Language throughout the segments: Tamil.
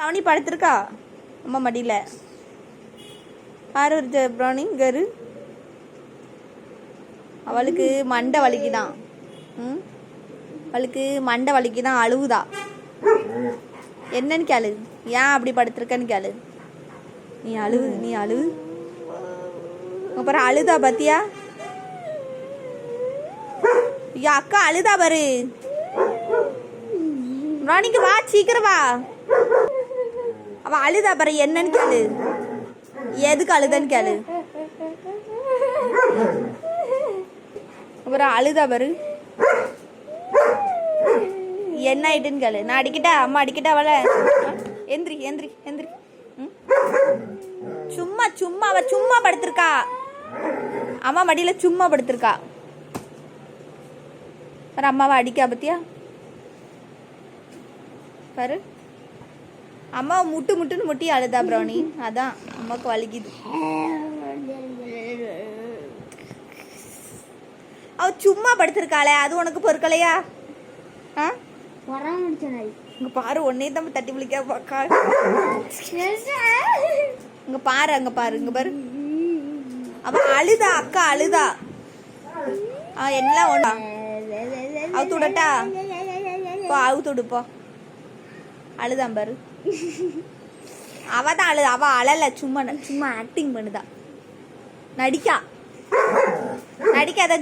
ப்ரௌனி படுத்திருக்கா அம்மா மடியில். யார் ஒரு ப்ரௌனி கரு? அவளுக்கு மண்டை வலிக்குதான். அவளுக்கு மண்டை வலிக்குதான், அழுவுதா. என்னன்னு கேளு, ஏன் அப்படி படுத்திருக்கன்னு கேளு. நீ அழுவு. அப்புறம் அழுதா பாத்தியா? அக்கா அழுதா பாரு. ராணிக்கு வா, சீக்கிரம் வா. அவ அழுதா பாரு, என்னன்னு கேளு. எதுக்கு அழுதன்னு கேளு. அப்புறம் அழுதா பாரு, என்ன ஆயிட்டுன்னு கேளு. நான் அடிக்கிட்டா, அம்மா அடிக்கிட்டா அவளை. எந்திரி எந்திரி எந்திரி. சும்மா சும்மா அவ சும்மா படுத்திருக்கா. அம்மா மடியில சும்மா படுத்திருக்கா. பாரு அம்மாவை அடிக்கா பத்தியா பாரு. அம்மாவை முட்டு முட்டுன்னு முட்டி அழுதா ப்ரௌனி. அதான் அம்மாவுக்கு வலிக்குது. அவ சும்மா படுத்திருக்காளே, அது உனக்கு பொறுக்கலையா? இங்க பாரு, ஒன்னே தான் தட்டி பிடிக்க பாக்கா. இங்க பாரு, அங்க பாரு, இங்க பாரு. அவ அழுதா, அக்கா அழுதா. எல்லாம் ஒண்ணா அவுத்து விடட்டா? போ அவுத்து விடுப்போ. அழுதான் பாரு. அவதான் அழுதா. அவ அழல, சும்மா சும்மா ஆக்டிங் பண்ணுதா. நடிக்காதன்னு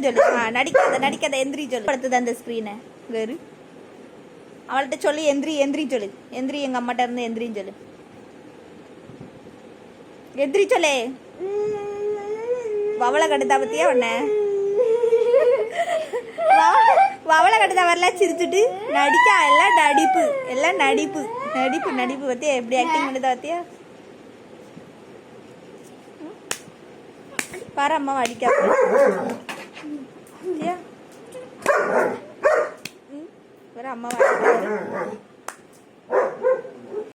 சொல்லு. நடிக்காத எந்திரி சொல்லு. படுத்துதான் அந்த ஸ்கிரீனை வேறு. அவள்கிட்ட சொல்லி எந்திரி சொல்லு. எந்திரி, எங்க அம்மாட்ட இருந்து எந்திரின்னு சொல்லு. எந்திரி சொல்லு. வவளை கடுதா பத்தியா உன்ன? வவளை கடுதா வரல, சிரிச்சுட்டு நடிக்கா. எல்லாம் நடிப்பு பத்தியா? எப்படி ஆக்டிங் பண்ணுதா பத்தியா? பாரு அம்மாவை அடிக்கா. அம்மாவை அடிக்காது.